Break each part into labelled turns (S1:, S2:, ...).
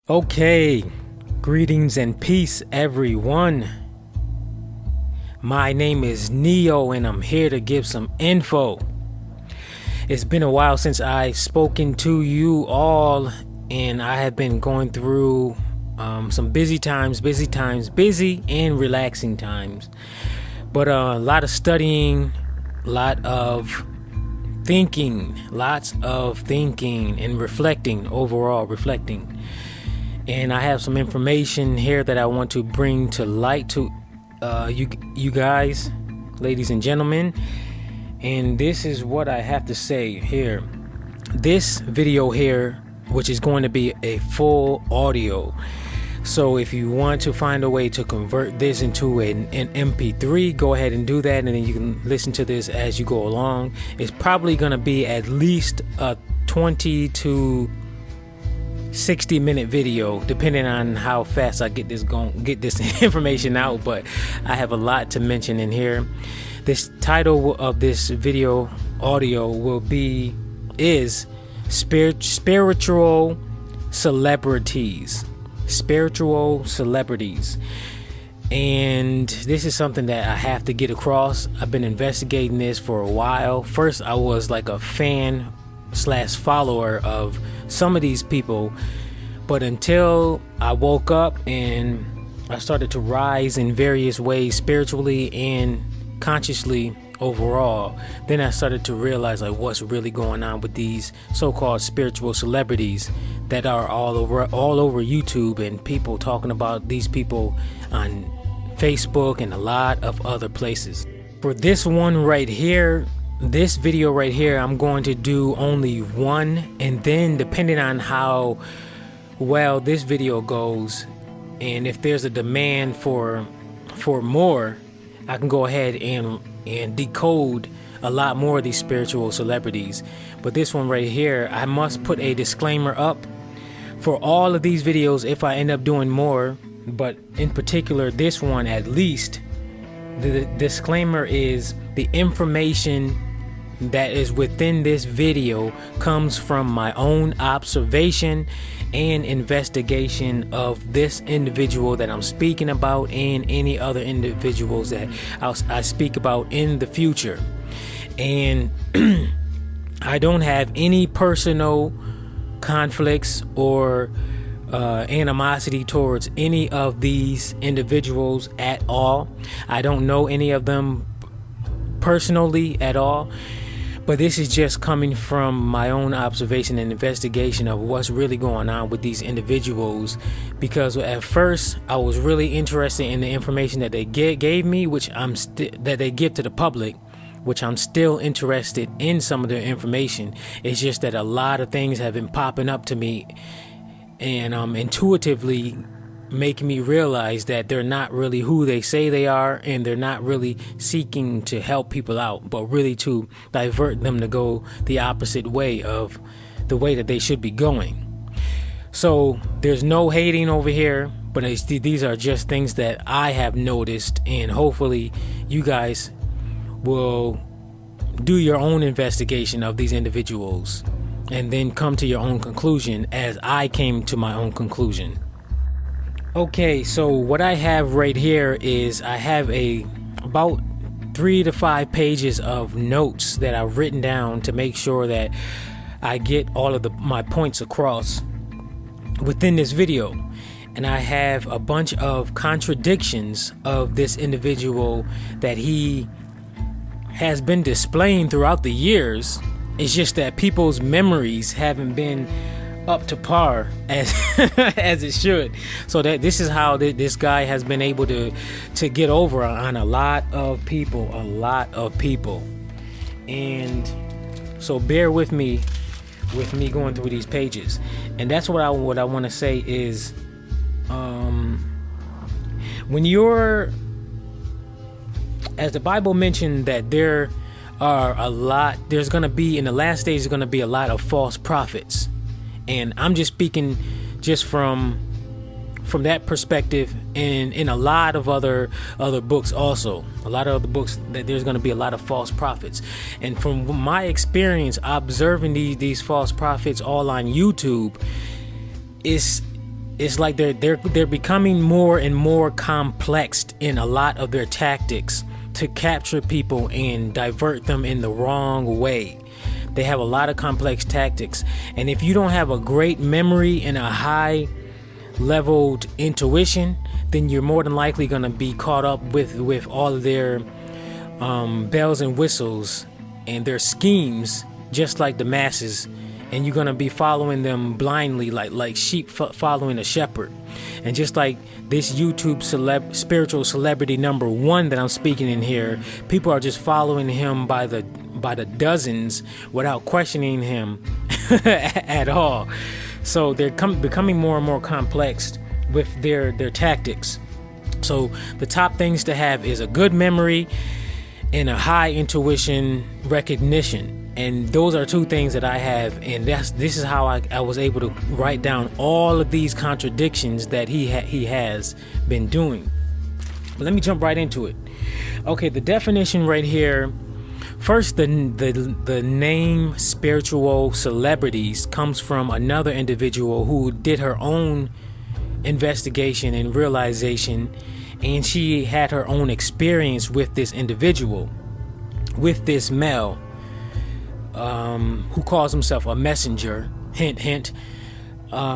S1: Okay, greetings and peace, everyone. My name is Neo, and I'm here to give some info. It's been a while since I've spoken to you all, and I have been going through some busy and relaxing times. But a lot of studying, lots of thinking and reflecting, overall reflecting. And I have some information here that I want to bring to light to you guys, ladies and gentlemen. And this is what I have to say here. This video here, which is going to be a full audio. So if you want to find a way to convert this into an MP3, go ahead and do that, and then you can listen to this as you go along. It's probably going to be at least a 20 to 60-minute video, depending on how fast I get this information out. But I have a lot to mention in here. This title of this video audio is spiritual celebrities. And this is something that I have to get across. I've been investigating this for a while. First, I was like a fan / follower of some of these people, but until I woke up and I started to rise in various ways, spiritually and consciously overall, then I started to realize like what's really going on with these so-called spiritual celebrities that are all over YouTube, and people talking about these people on Facebook and a lot of other places. For this one right here, this video right here, I'm going to do only one, and then depending on how well this video goes, and if there's a demand for more, I can go ahead and decode a lot more of these spiritual celebrities. But this one right here, I must put a disclaimer up for all of these videos if I end up doing more, but in particular this one at least. The disclaimer is the information that is within this video comes from my own observation and investigation of this individual that I'm speaking about, and any other individuals that I speak about in the future. And I don't have any personal conflicts or animosity towards any of these individuals at all. I don't know any of them personally at all, but this is just coming from my own observation and investigation of what's really going on with these individuals. Because at first I was really interested in the information that they gave me, which that they give to the public, which I'm still interested in some of their information. It's just that a lot of things have been popping up to me and intuitively making me realize that they're not really who they say they are, and they're not really seeking to help people out, but really to divert them to go the opposite way of the way that they should be going. So there's no hating over here, but these are just things that I have noticed, and hopefully you guys will do your own investigation of these individuals and then come to your own conclusion as I came to my own conclusion. Okay, so what I have right here is I have about 3 to 5 pages of notes that I've written down to make sure that I get all of my points across within this video. And I have a bunch of contradictions of this individual that he has been displaying throughout the years. It's just that people's memories haven't been up to par as as it should. So that this is how this guy has been able to get over on a lot of people. And so bear with me going through these pages. And that's what I want to say is when you're, as the Bible mentioned, that there's gonna be in the last days, there's gonna be a lot of false prophets. And I'm just speaking just from that perspective, and in a lot of other books also. A lot of other books, that there's going to be a lot of false prophets. And from my experience observing these false prophets all on YouTube, it's like they're becoming more and more complex in a lot of their tactics to capture people and divert them in the wrong way. They have a lot of complex tactics, and if you don't have a great memory and a high leveled intuition, then you're more than likely going to be caught up with all of their bells and whistles and their schemes, just like the masses, and you're going to be following them blindly like sheep following a shepherd. And just like this YouTube spiritual celebrity number one that I'm speaking in here, people are just following him by the dozens without questioning him at all. So they're becoming more and more complex with their tactics. So the top things to have is a good memory and a high intuition recognition. And those are two things that I have, and this is how I was able to write down all of these contradictions that he has been doing. But let me jump right into it. Okay, the definition right here. First, the name spiritual celebrities comes from another individual who did her own investigation and realization, and she had her own experience with this individual, with this male, who calls himself a messenger. Hint, hint.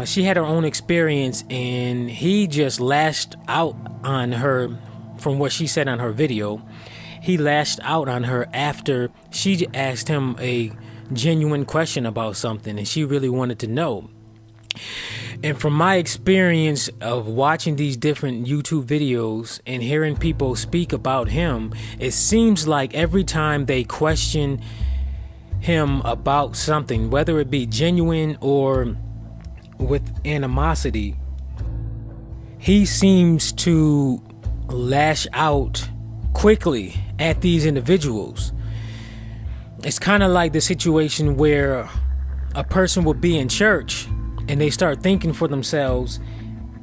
S1: She had her own experience, and he just lashed out on her. From what she said on her video, he lashed out on her after she asked him a genuine question about something, and she really wanted to know. And from my experience of watching these different YouTube videos and hearing people speak about him, it seems like every time they question him about something, whether it be genuine or with animosity, he seems to lash out quickly at these individuals. It's kind of like the situation where a person will be in church and they start thinking for themselves,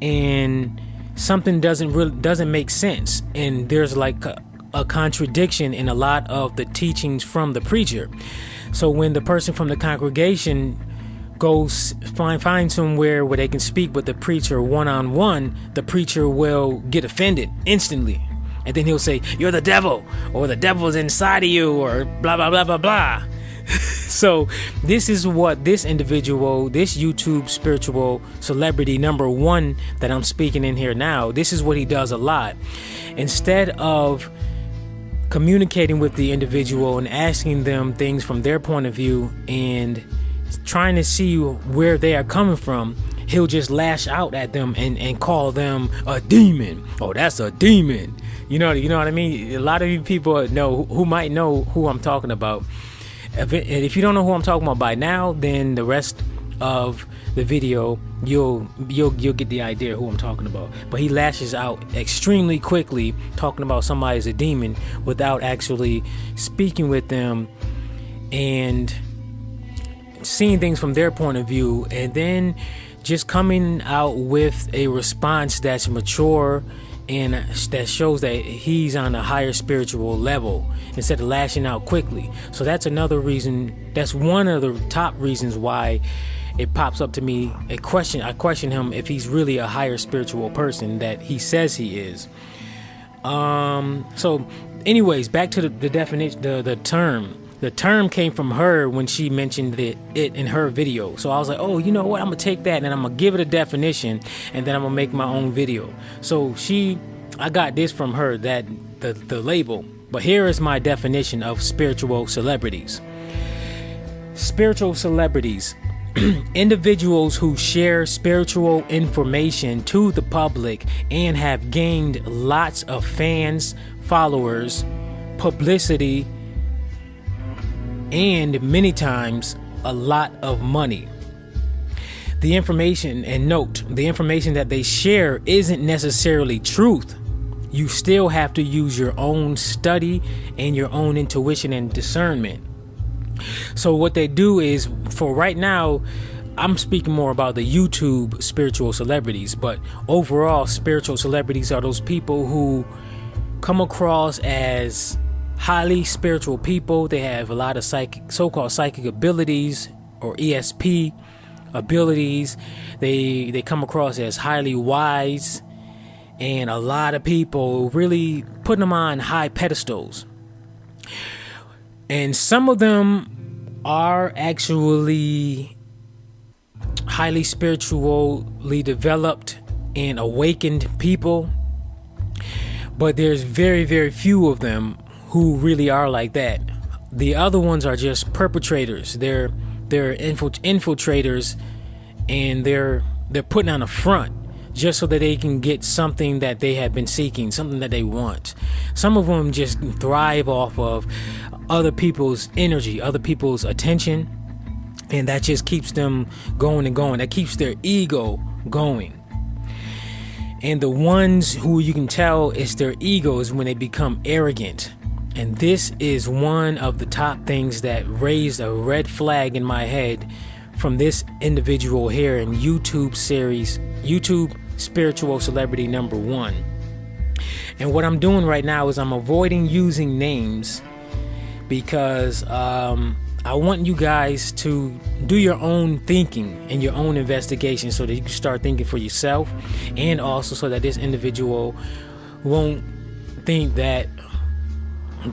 S1: and something doesn't make sense, and there's like a contradiction in a lot of the teachings from the preacher. So when the person from the congregation goes find somewhere where they can speak with the preacher one-on-one, the preacher will get offended instantly, and then he'll say, "You're the devil," or "The devil's inside of you," or blah blah blah blah blah. So this is what this individual, this YouTube spiritual celebrity number one that I'm speaking in here now, this is what he does a lot. Instead of communicating with the individual and asking them things from their point of view and trying to see where they are coming from, he'll just lash out at them and call them a demon. Oh, that's a demon. You know what I mean? A lot of you people might know who I'm talking about. And if you don't know who I'm talking about by now, then the rest of the video you'll get the idea who I'm talking about. But he lashes out extremely quickly, talking about somebody as a demon without actually speaking with them and seeing things from their point of view, and then just coming out with a response that's mature and that shows that he's on a higher spiritual level instead of lashing out quickly. So that's another reason. That's one of the top reasons why it pops up to me a question. I question him if he's really a higher spiritual person that he says he is. So anyways, back to the definition, the term. The term came from her when she mentioned it in her video. So I was like, oh, you know what? I'm going to take that and I'm going to give it a definition, and then I'm going to make my own video. So I got this from her, that the label. But here is my definition of spiritual celebrities. Spiritual celebrities, individuals who share spiritual information to the public and have gained lots of fans, followers, publicity, and many times a lot of money. The information, and note, the information that they share isn't necessarily truth. You still have to use your own study and your own intuition and discernment. So what they do is, for right now, I'm speaking more about the YouTube spiritual celebrities, but overall, spiritual celebrities are those people who come across as highly spiritual people. They have a lot of so-called psychic abilities, or ESP, abilities. They come across as highly wise, and a lot of people really putting them on high pedestals. And some of them are actually highly spiritually developed and awakened people, but there's very, very few of them who really are like that. The other ones are just perpetrators. They're infiltrators, and they're putting on a front just so that they can get something that they have been seeking, something that they want. Some of them just thrive off of other people's energy, other people's attention, and that just keeps them going and going. That keeps their ego going. And the ones who you can tell it's their ego is when they become arrogant. And this is one of the top things that raised a red flag in my head from this individual here in YouTube series, YouTube Spiritual Celebrity number 1. And what I'm doing right now is I'm avoiding using names because I want you guys to do your own thinking and your own investigation so that you can start thinking for yourself, and also so that this individual won't think that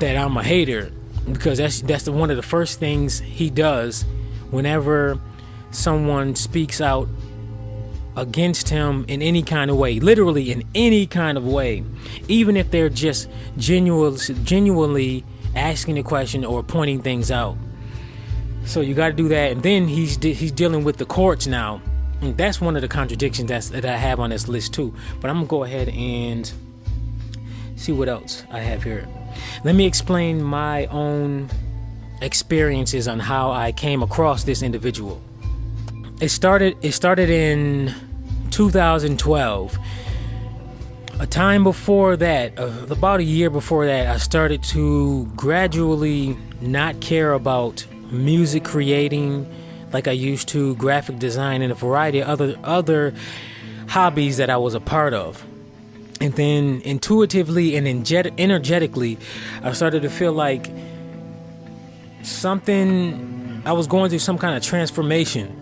S1: I'm a hater, because that's one of the first things he does whenever someone speaks out against him in any kind of way, literally in any kind of way, even if they're just genuinely asking a question or pointing things out. So you got to do that. And then he's dealing with the courts now. And that's one of the contradictions that I have on this list too. But I'm gonna go ahead and see what else I have here. Let me explain my own experiences on how I came across this individual. It started in 2012. A time before that, about a year before that, I started to gradually not care about music creating like I used to, graphic design, and a variety of other hobbies that I was a part of. And then intuitively and energetically, I started to feel like I was going through some kind of transformation.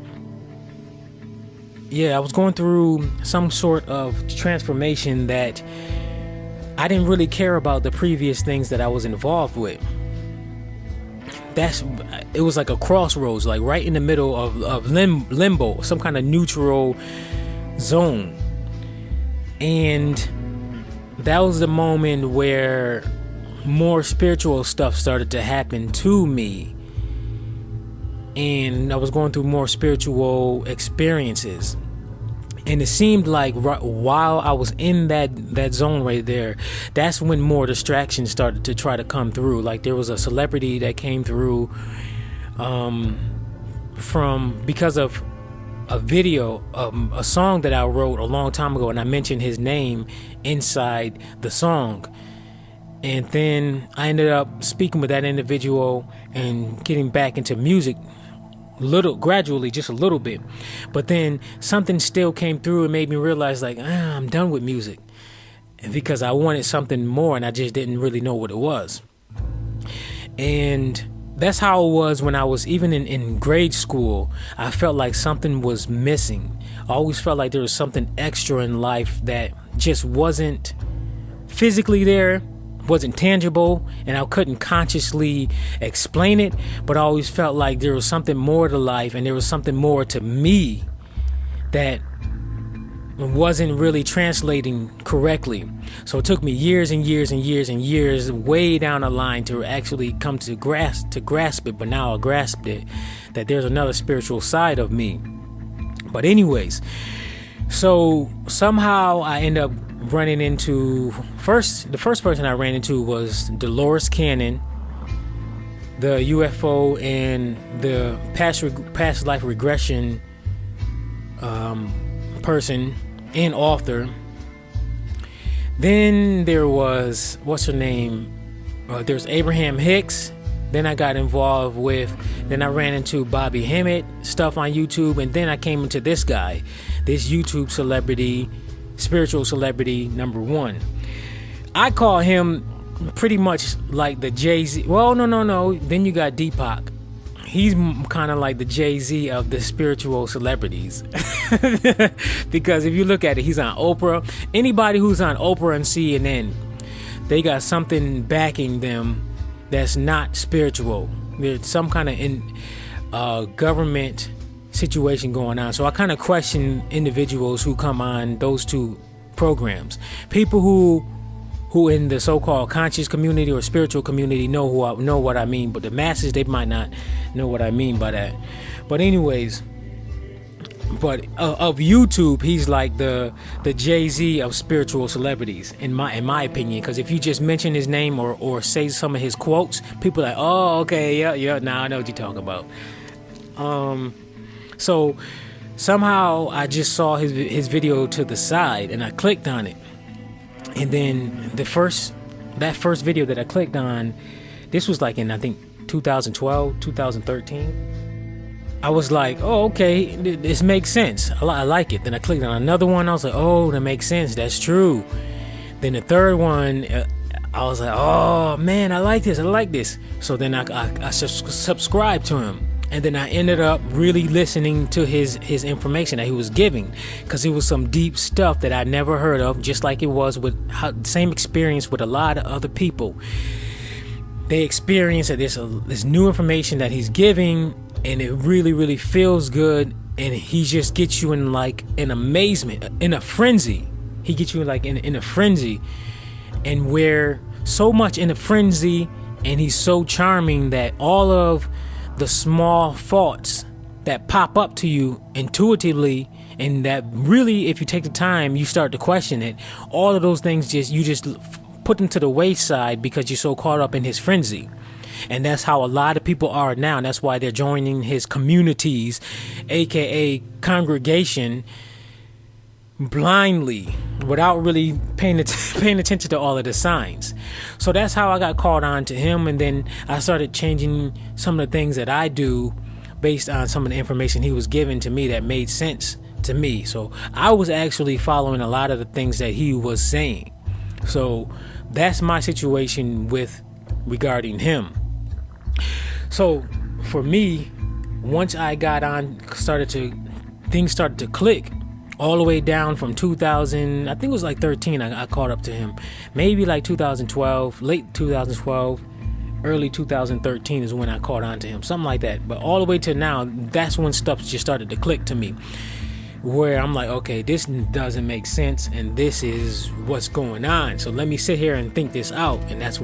S1: Yeah, I was going through some sort of transformation that I didn't really care about the previous things that I was involved with. It was like a crossroads, like right in the middle of limbo, some kind of neutral zone. And that was the moment where more spiritual stuff started to happen to me. And I was going through more spiritual experiences. And it seemed like while I was in that zone right there, that's when more distractions started to try to come through. Like there was a celebrity that came through because of a video, a song that I wrote a long time ago, and I mentioned his name inside the song. And then I ended up speaking with that individual and getting back into music gradually, just a little bit. But then something still came through and made me realize like, I'm done with music, because I wanted something more and I just didn't really know what it was. And that's how it was when I was even in grade school. I felt like something was missing. I always felt like there was something extra in life that just wasn't physically there, wasn't tangible, and I couldn't consciously explain it, but I always felt like there was something more to life, and there was something more to me that wasn't really translating correctly. So it took me years and years and years and years way down the line to actually come to grasp it, but now I grasped it, that there's another spiritual side of me. But anyways, so somehow I end up running into the first person I ran into was Dolores Cannon, the UFO and the past life regression person and author. Then there was there's Abraham Hicks. Then I got involved then I ran into Bobby Hemmett stuff on YouTube, and then I came into this guy, this YouTube celebrity, spiritual celebrity number 1. I call him pretty much like the Jay-Z. Well, no. Then you got Deepak. he's kind of like the Jay-Z of the spiritual celebrities. Because if you look at it, he's on Oprah. Anybody who's on Oprah and CNN, they got something backing them that's not spiritual. There's some kind of government situation going on. So I kind of question individuals who come on those two programs. People who in the so-called conscious community or spiritual community know what I mean, but the masses, they might not know what I mean by that. But anyways, of YouTube, he's like the Jay-Z of spiritual celebrities, in my opinion. Because if you just mention his name or say some of his quotes, people are like, oh, okay, yeah, now I know what you're talking about. So somehow I just saw his video to the side, and I clicked on it. And then that first video that I clicked on, this was like in, I think, 2012, 2013. I was like, oh, okay, this makes sense. I like it. Then I clicked on another one. I was like, oh, that makes sense. That's true. Then the third one, I was like, oh, man, I like this. So then I subscribed to him. And then I ended up really listening to his information that he was giving, because it was some deep stuff that I never heard of, just like it was with same experience with a lot of other people. They experience that there's this new information that he's giving, and it really, really feels good, and he just gets you in like an amazement, in a frenzy. He gets you like in a frenzy, and we're so much in a frenzy, and he's so charming that all of the small thoughts that pop up to you intuitively, and that really, if you take the time, you start to question it, all of those things you just put them to the wayside because you're so caught up in his frenzy. And that's how a lot of people are now, and that's why they're joining his communities, aka congregation, blindly, without really paying attention to all of the signs. So that's how I got caught on to him, and then I started changing some of the things that I do based on some of the information he was giving to me that made sense to me. So I was actually following a lot of the things that he was saying. So that's my situation regarding him. So for me, once I got on, things started to click. All the way down from 2000, I think it was like 13, I caught up to him. Maybe like 2012, late 2012, early 2013 is when I caught on to him. Something like that. But all the way to now, that's when stuff just started to click to me. Where I'm like, okay, this doesn't make sense, and this is what's going on. So let me sit here and think this out. And that's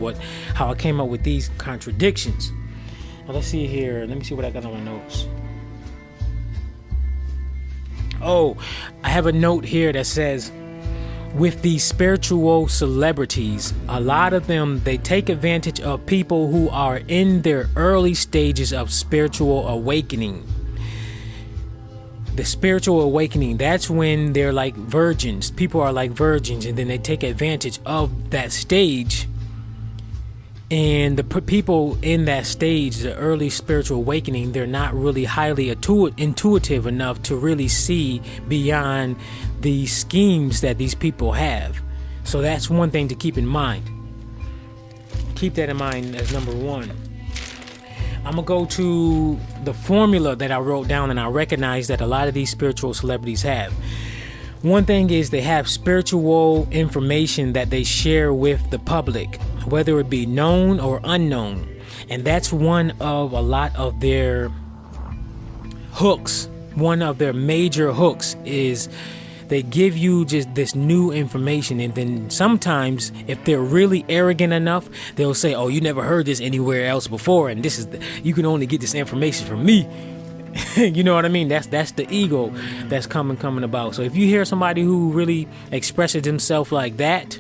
S1: how I came up with these contradictions. Now let's see here. Let me see what I got on my notes. Oh, I have a note here that says, with these spiritual celebrities, a lot of them, they take advantage of people who are in their early stages of spiritual awakening. The spiritual awakening, that's when they're like virgins. People are like virgins, and then they take advantage of that stage. And the people in that stage, the early spiritual awakening, they're not really highly intuitive enough to really see beyond the schemes that these people have. So that's one thing to keep in mind. Keep that in mind as number one. I'm going to go to the formula that I wrote down, and I recognize that a lot of these spiritual celebrities have. One thing is they have spiritual information that they share with the public, whether it be known or unknown. And that's one of a lot of their hooks. One of their major hooks is they give you just this new information. And then sometimes, if they're really arrogant enough, they'll say, oh, you never heard this anywhere else before, and you can only get this information from me. You know what I mean? That's the ego that's coming about. So if you hear somebody who really expresses themselves like that,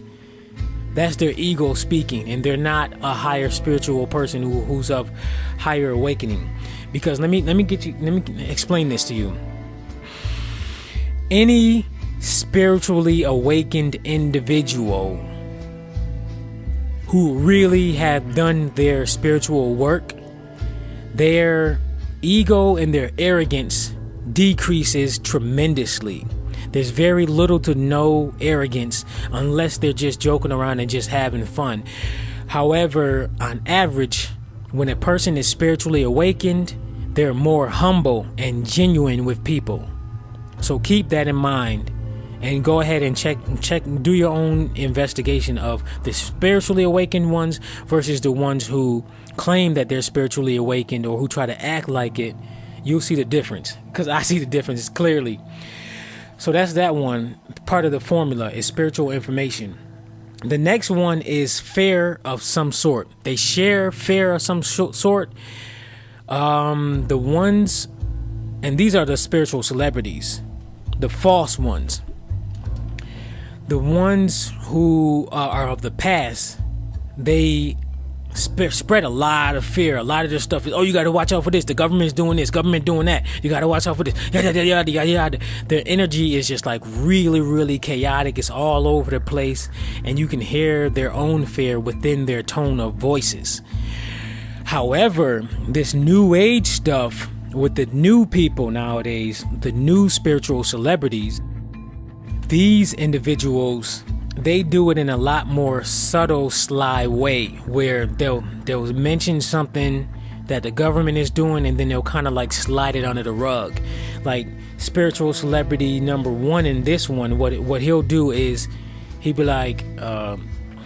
S1: that's their ego speaking, and they're not a higher spiritual person who's of higher awakening. Because let me explain this to you. Any spiritually awakened individual who really have done their spiritual work, their ego and their arrogance decreases tremendously. There's very little to no arrogance unless they're just joking around and just having fun. However, on average, when a person is spiritually awakened, they're more humble and genuine with people. So keep that in mind, and go ahead and check, do your own investigation of the spiritually awakened ones versus the ones who claim that they're spiritually awakened or who try to act like it. You'll see the difference, because I see the difference clearly. So that's that one. Part of the formula is spiritual information. The next one is fear of some sort. They share fear of some sort. The ones, and these are the spiritual celebrities, the false ones. The ones who are of the past, they spread a lot of fear. A lot of their stuff is, oh, you got to watch out for this. The government's doing this, government doing that. You got to watch out for this. Yada, yada, yada, yada, yada. Their energy is just like really, really chaotic. It's all over the place. And you can hear their own fear within their tone of voices. However, this new age stuff with the new people nowadays, the new spiritual celebrities, these individuals, they do it in a lot more subtle, sly way, where they'll mention something that the government is doing, and then they'll kind of like slide it under the rug. Like spiritual celebrity number one in this one, what he'll do is he'll be like,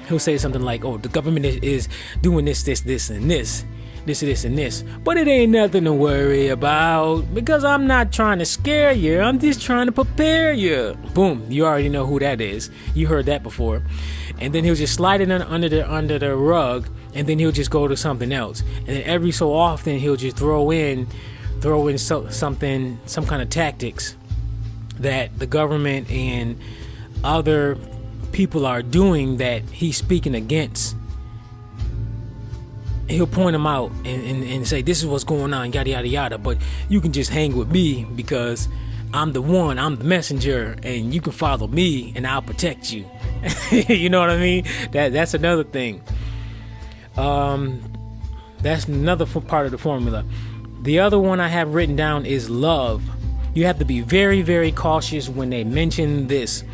S1: he'll say something like, oh, the government is doing this, and this. This, and this. But it ain't nothing to worry about, because I'm not trying to scare you. I'm just trying to prepare you. Boom. You already know who that is. You heard that before. And then he'll just slide it under the rug, and then he'll just go to something else. And then every so often he'll just throw in something, some kind of tactics that the government and other people are doing that he's speaking against. He'll point them out and say, this is what's going on, yada, yada, yada. But you can just hang with me, because I'm the one, I'm the messenger, and you can follow me and I'll protect you. You know what I mean? That's another thing. That's another part of the formula. The other one I have written down is love. You have to be very, very cautious when they mention this.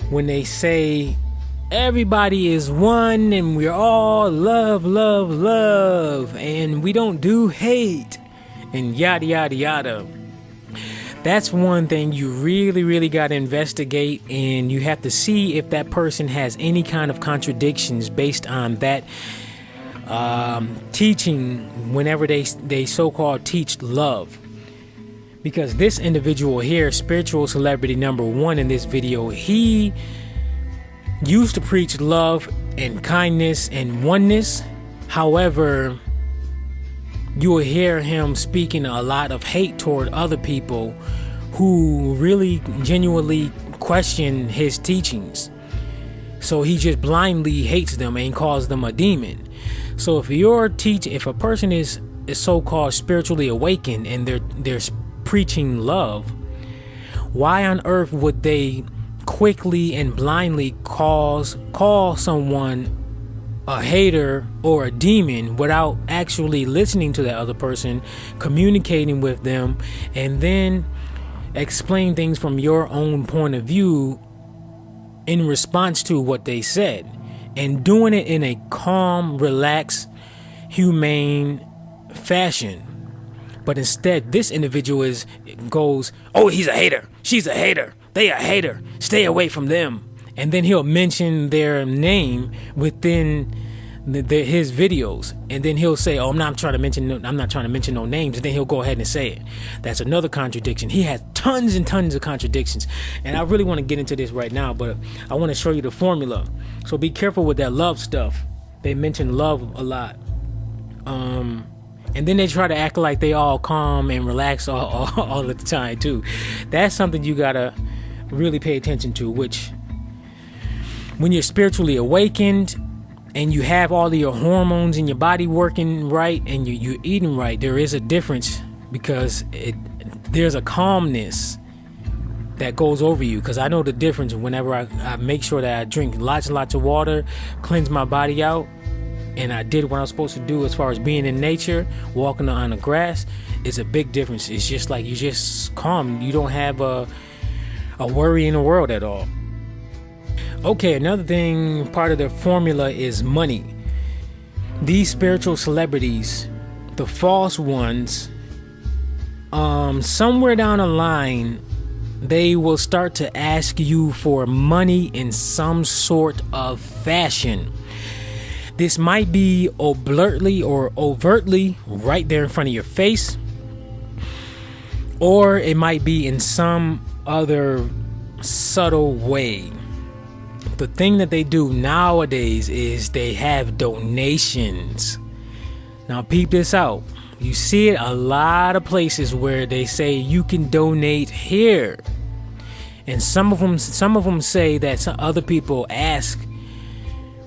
S1: When they say, everybody is one and we're all love, love, love, and we don't do hate, and yada, yada, yada. That's one thing you really, really got to investigate, and you have to see if that person has any kind of contradictions based on that teaching whenever they so-called teach love. Because this individual here, spiritual celebrity number one in this video, he used to preach love and kindness and oneness. However, you will hear him speaking a lot of hate toward other people who really genuinely question his teachings. So he just blindly hates them and calls them a demon. So if a person is so-called spiritually awakened and they're preaching love, why on earth would they quickly and blindly call someone a hater or a demon without actually listening to that other person, communicating with them, and then explain things from your own point of view in response to what they said, and doing it in a calm, relaxed, humane fashion? But instead, this individual goes, oh, he's a hater, she's a hater, they a hater, stay away from them. And then he'll mention their name within his videos, and then he'll say, oh, I'm not trying to mention no names, and then he'll go ahead and say it. That's another contradiction. He has tons and tons of contradictions, and I really want to get into this right now, but I want to show you the formula. So be careful with that love stuff. They mention love a lot, and then they try to act like they all calm and relax all the time too. That's something you gotta really pay attention to, which when you're spiritually awakened and you have all of your hormones in your body working right and you're eating right, there is a difference, because there's a calmness that goes over you. Because I know the difference whenever I make sure that I drink lots and lots of water, cleanse my body out, and I did what I was supposed to do as far as being in nature, walking on the grass. It's a big difference. It's just like you just calm. You don't have a worry in the world at all. Okay, another thing, part of the formula is money. These spiritual celebrities, the false ones, somewhere down the line, they will start to ask you for money in some sort of fashion. This might be overtly or overtly right there in front of your face, or it might be in some other subtle way. The thing that they do nowadays is they have donations. Now peep this out. You see it a lot of places where they say you can donate here, and some of them say that some other people ask,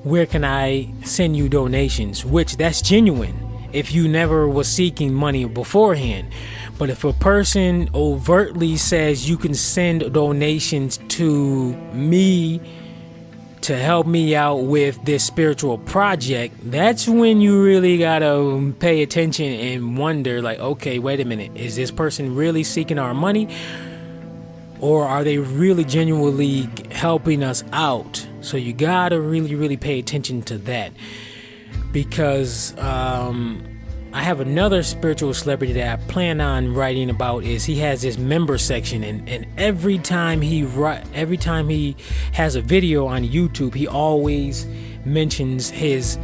S1: where can I send you donations? Which that's genuine if you never was seeking money beforehand. But if a person overtly says you can send donations to me to help me out with this spiritual project, that's when you really gotta pay attention and wonder, like, okay, wait a minute, is this person really seeking our money, or are they really genuinely helping us out? So you gotta really pay attention to that, because I have another spiritual celebrity that I plan on writing about. Is he has this member section, and every time he has a video on YouTube, he always mentions his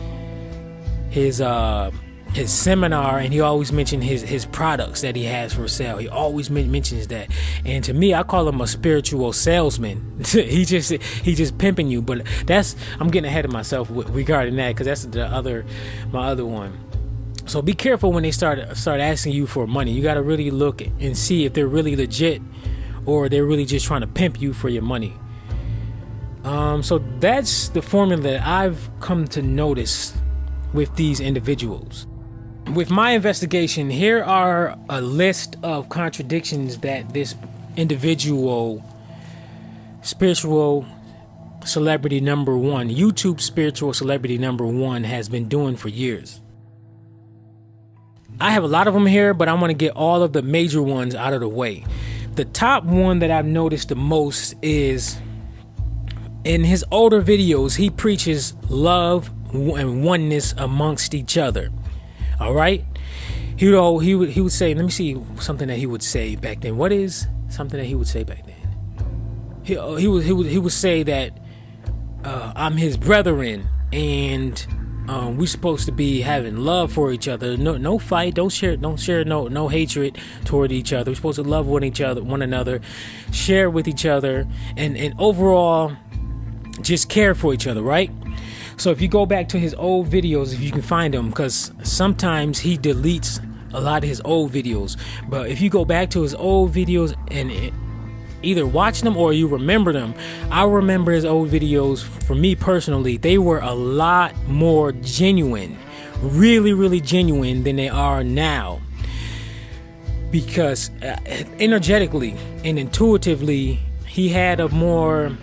S1: seminar, and he always mentions his products that he has for sale. He always mentions that, and to me, I call him a spiritual salesman. He just pimping you, but I'm getting ahead of myself regarding that, because that's my other one. So be careful when they start asking you for money. You got to really look and see if they're really legit, or they're really just trying to pimp you for your money. So that's the formula that I've come to notice with these individuals. With my investigation, here are a list of contradictions that this individual, spiritual celebrity number one, YouTube spiritual celebrity number one, has been doing for years. I have a lot of them here, but I want to get all of the major ones out of the way. The top one that I've noticed the most is, in his older videos, he preaches love and oneness amongst each other. All right? He would say, let me see something that he would say back then. What is something that he would say back then? He would say that I'm his brethren, and we're supposed to be having love for each other. No fight. Don't share no hatred toward each other. We're supposed to love one another, share with each other, and overall just care for each other, right? So if you go back to his old videos, if you can find them, because sometimes he deletes a lot of his old videos, but if you go back to his old videos and either watch them or you remember them, I remember his old videos. For me personally, they were a lot more genuine, really genuine than they are now, because energetically and intuitively he had a more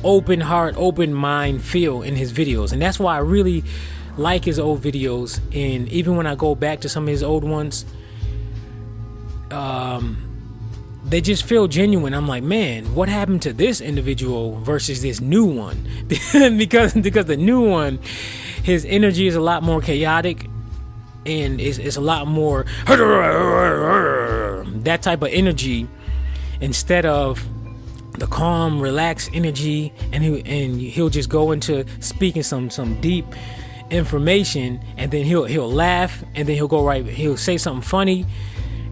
S1: open heart, open mind feel in his videos, and that's why I really like his old videos. And even when I go back to some of his old ones, they just feel genuine. I'm like, man, what happened to this individual versus this new one? because the new one, his energy is a lot more chaotic, and it's a lot more that type of energy, instead of the calm, relaxed energy. And he'll just go into speaking some deep information, and then he'll laugh, and then he'll say something funny,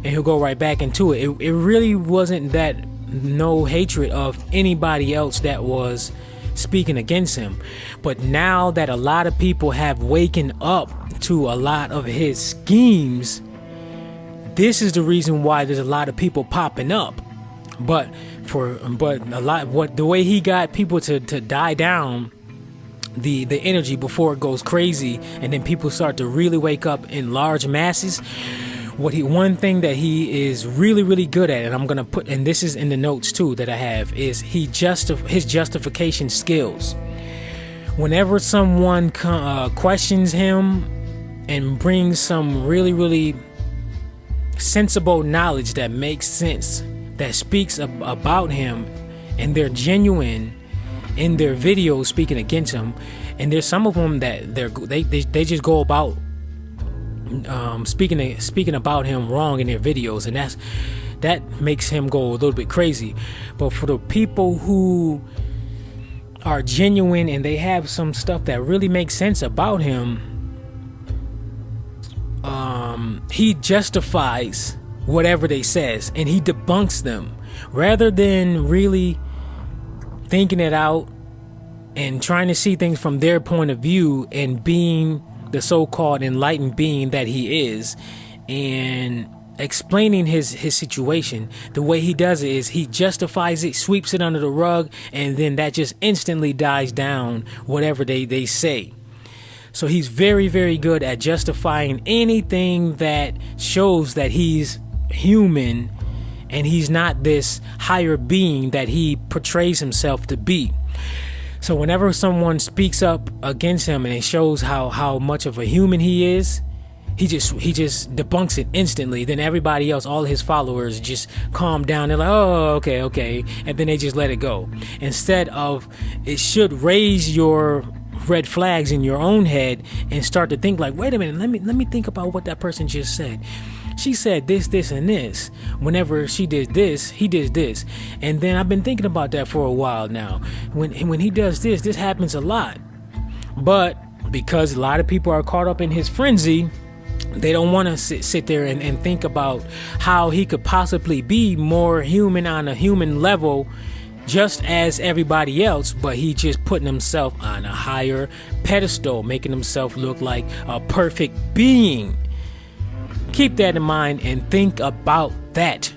S1: and he'll go right back into it. It really wasn't that no hatred of anybody else that was speaking against him. But now that a lot of people have waken up to a lot of his schemes, this is the reason why there's a lot of people popping up. But the way he got people to die down the energy before it goes crazy, and then people start to really wake up in large masses. One thing that he is really good at, and I'm gonna put, and this is in the notes too that I have, is his justification skills. Whenever someone questions him and brings some really sensible knowledge that makes sense, that speaks about him, and they're genuine in their videos speaking against him, and there's some of them that they just go about speaking about him wrong in their videos, and that makes him go a little bit crazy. But for the people who are genuine and they have some stuff that really makes sense about him, he justifies whatever they says and he debunks them rather than really thinking it out and trying to see things from their point of view and being the so-called enlightened being that he is and explaining his situation. The way he does it is he justifies it, sweeps it under the rug, and then that just instantly dies down whatever they say. So he's very, very good at justifying anything that shows that he's human and he's not this higher being that he portrays himself to be. So whenever someone speaks up against him and it shows how much of a human he is, he just debunks it instantly. Then everybody else, all his followers, just calm down. They're like, oh, okay, and then they just let it go. Instead of, it should raise your red flags in your own head and start to think like, wait a minute, let me think about what that person just said. She said this, and this. Whenever she did this, he did this. And then I've been thinking about that for a while now. When he does this happens a lot. But because a lot of people are caught up in his frenzy, they don't want to sit there and think about how he could possibly be more human on a human level just as everybody else, but he just putting himself on a higher pedestal, making himself look like a perfect being. Keep that in mind and think about that.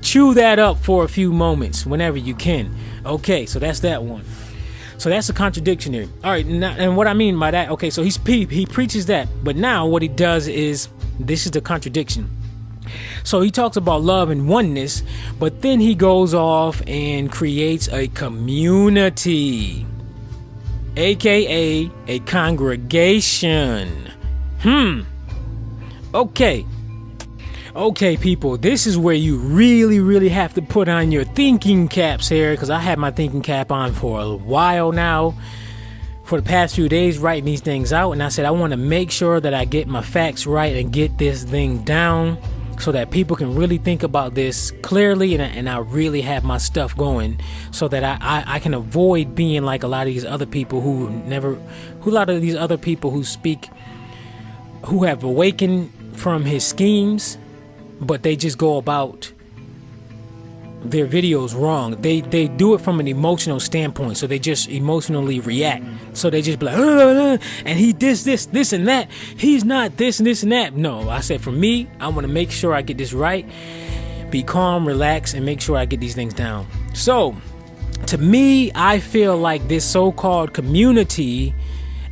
S1: Chew that up for a few moments whenever you can. Okay, so that's that one. So that's a contradiction here. All right, now, and what I mean by that, okay, so he preaches that, but now what he does is, this is the contradiction. So he talks about love and oneness, but then he goes off and creates a community, aka a congregation. Okay, people, this is where you really have to put on your thinking caps here, because I had my thinking cap on for a while now, for the past few days, writing these things out, and I said I want to make sure that I get my facts right and get this thing down so that people can really think about this clearly, and I really have my stuff going so that I can avoid being like a lot of these other people who speak, who have awakened from his schemes, but they just go about their videos wrong. They do it from an emotional standpoint, so they just emotionally react. So they just be like, and he this and that. He's not this and this and that. No, I said for me, I want to make sure I get this right. Be calm, relax, and make sure I get these things down. So, to me, I feel like this so-called community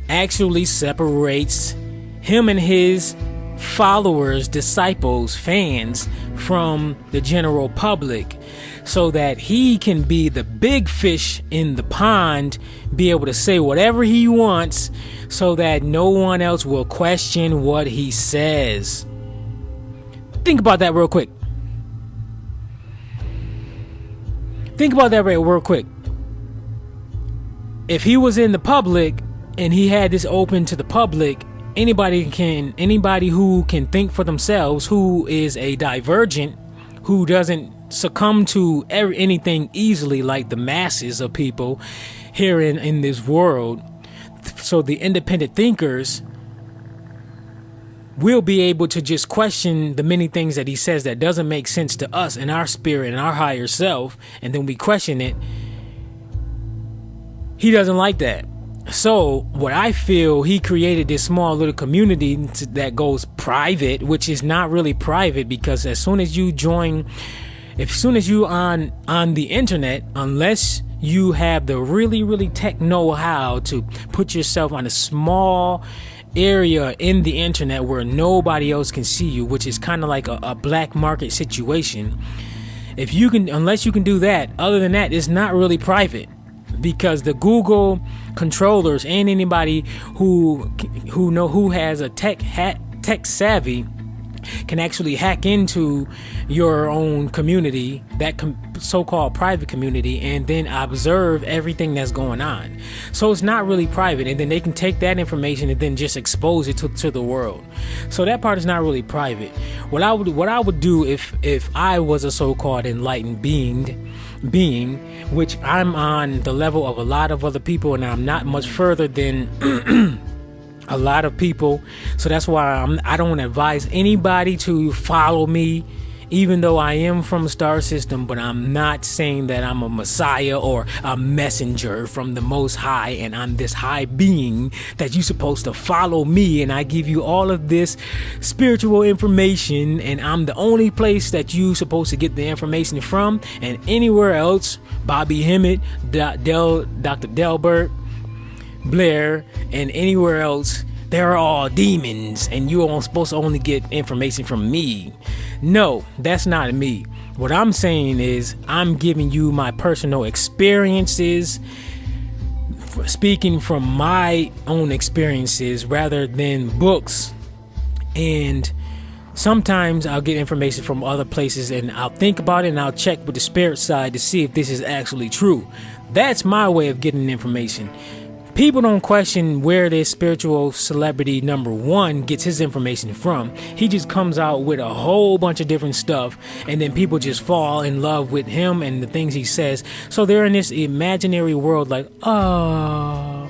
S1: actually separates him and his followers, disciples, fans from the general public, so that he can be the big fish in the pond, be able to say whatever he wants so that no one else will question what he says. Think about that real quick. If he was in the public and he had this open to the public, anybody who can think for themselves, who is a divergent, who doesn't succumb to anything easily like the masses of people here in this world. So the independent thinkers will be able to just question the many things that he says that doesn't make sense to us in our spirit and our higher self, and then we question it. He doesn't like that. So what I feel, he created this small little community that goes private, which is not really private, because as soon as you on the internet, unless you have the really tech know-how to put yourself on a small area in the internet where nobody else can see you, which is kind of like a black market situation. Unless you can do that, other than that, it's not really private. Because the Google controllers and anybody who has a tech savvy can actually hack into your own community, that so-called private community, and then observe everything that's going on. So it's not really private, and then they can take that information and then just expose it to the world. So that part is not really private. What I would do if I was a so-called enlightened being, which I'm on the level of a lot of other people, and I'm not much further than a lot of people. So that's why I don't advise anybody to follow me, even though I am from a star system, but I'm not saying that I'm a messiah or a messenger from the Most High, and I'm this high being that you're supposed to follow me, and I give you all of this spiritual information, and I'm the only place that you're supposed to get the information from, and anywhere else, Bobby Hemmett, Dr. Delbert, Blair, and anywhere else, they're all demons, and you're supposed to only get information from me. No, that's not me. What I'm saying is I'm giving you my personal experiences, speaking from my own experiences rather than books. And sometimes I'll get information from other places, and I'll think about it, and I'll check with the spirit side to see if this is actually true. That's my way of getting information. People don't question where this spiritual celebrity number one gets his information from. He just comes out with a whole bunch of different stuff, and then people just fall in love with him and the things he says. So they're in this imaginary world like, oh.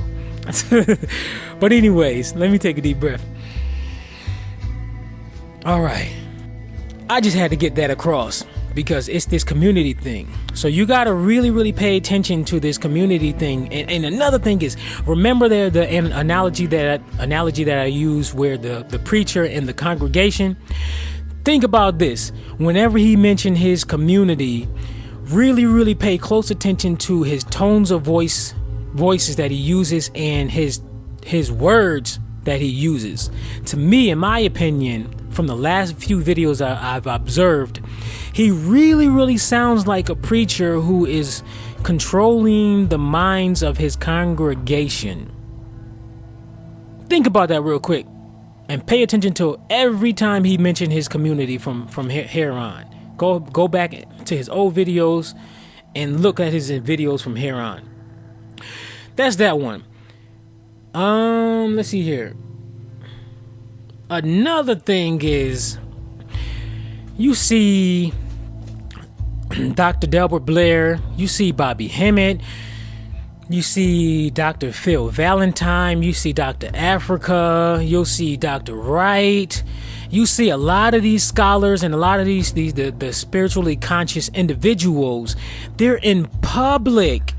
S1: But anyways, let me take a deep breath. All right. I just had to get that across, because it's this community thing. So you got to really, really pay attention to this community thing. And another thing is, remember the analogy that I use where the preacher and the congregation. Think about this. Whenever he mentioned his community, really, really pay close attention to his tones of voices that he uses, and his words that he uses. To me, in my opinion, from the last few videos I've observed, he really, really sounds like a preacher who is controlling the minds of his congregation. Think about that real quick, and pay attention to every time he mentioned his community from here on. Go back to his old videos and look at his videos from here on. That's that one. Let's see here. Another thing is, you see Dr. Delbert Blair, you see Bobby Hemmett, you see Dr. Phil Valentine, you see Dr. Africa, you'll see Dr. Wright. You see a lot of these scholars and a lot of the spiritually conscious individuals. They're in public.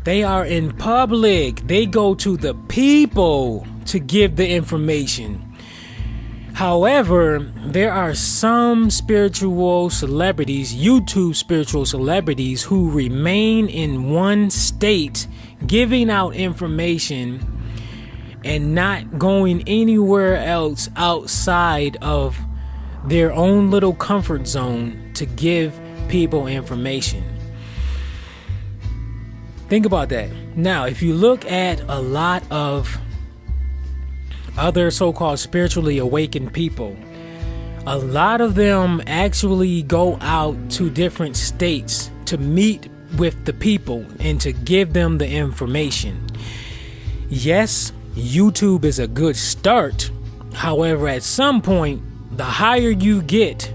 S1: They are in public. They go to the people to give the information. However, there are some spiritual celebrities, YouTube spiritual celebrities, who remain in one state, giving out information and not going anywhere else outside of their own little comfort zone to give people information. Think about that. Now, if you look at a lot of other so-called spiritually awakened people, a lot of them actually go out to different states to meet with the people and to give them the information. Yes, YouTube is a good start. However, at some point, the higher you get,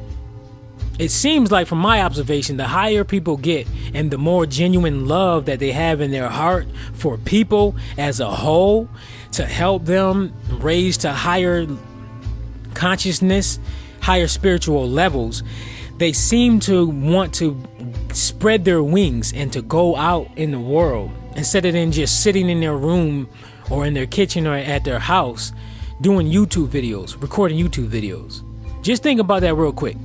S1: it seems like, from my observation, the higher people get and the more genuine love that they have in their heart for people as a whole, to help them raise to higher consciousness, higher spiritual levels, they seem to want to spread their wings and to go out in the world instead of then just sitting in their room or in their kitchen or at their house doing YouTube videos, recording YouTube videos. Just think about that real quick.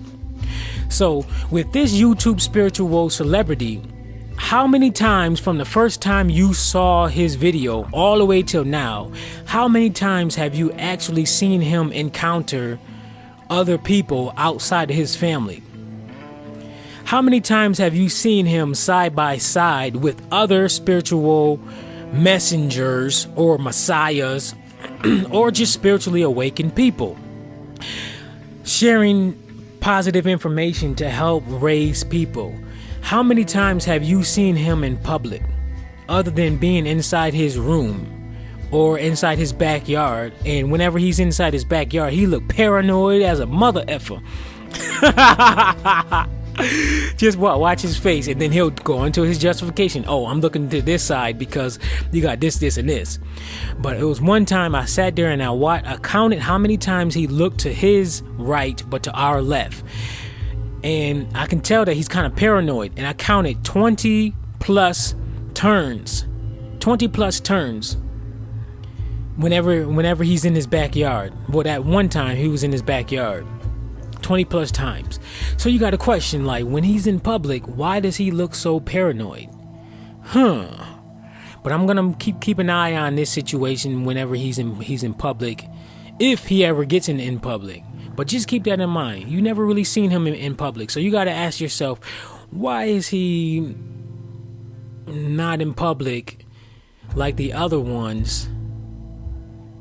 S1: So with this YouTube spiritual celebrity, how many times from the first time you saw his video all the way till now, how many times have you actually seen him encounter other people outside of his family? How many times have you seen him side by side with other spiritual messengers or messiahs or just spiritually awakened people? sharing positive information to help raise people. How many times have you seen him in public other than being inside his room or inside his backyard? And whenever he's inside his backyard, he look paranoid as a mother effer. Just watch his face, and then he'll go into his justification. Oh, I'm looking to this side because you got this, and this. But it was one time I sat there and I counted how many times he looked to his right but to our left, and I can tell that he's kind of paranoid. And I counted 20 plus turns whenever he's in his backyard. Well, at one time he was in his backyard 20 plus times. So you got a question, like, when he's in public, why does he look so paranoid? But I'm gonna keep an eye on this situation whenever he's in public, if he ever gets in public. But just keep that in mind. You never really seen him in public, so you got to ask yourself, why is he not in public like the other ones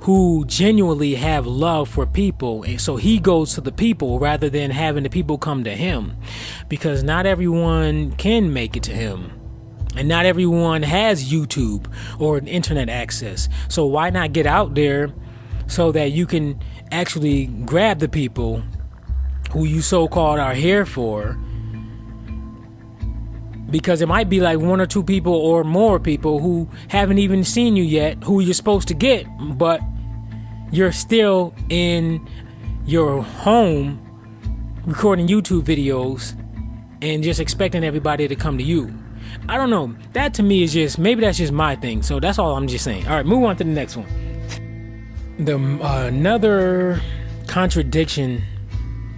S1: who genuinely have love for people? And so he goes to the people rather than having the people come to him, because not everyone can make it to him, and not everyone has YouTube or internet access. So why not get out there so that you can actually grab the people who you so-called are here for? Because it might be like one or two people or more people who haven't even seen you yet, who you're supposed to get, but you're still in your home recording YouTube videos and just expecting everybody to come to you. I don't know. That to me is just, maybe that's just my thing. So that's all I'm just saying. All right, move on to the next one. Another contradiction,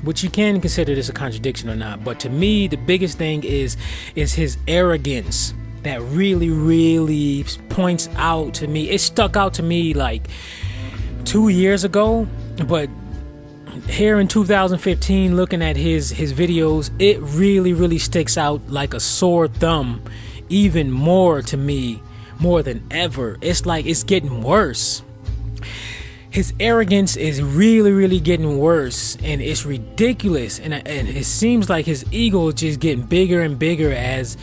S1: which you can consider this a contradiction or not, but to me the biggest thing is his arrogance. That really points out to me. It stuck out to me like 2 years ago, but here in 2015, looking at his videos, it really sticks out like a sore thumb, even more to me, more than ever. It's like it's getting worse. His arrogance is really getting worse, and it's ridiculous, and it seems like his ego is just getting bigger and bigger as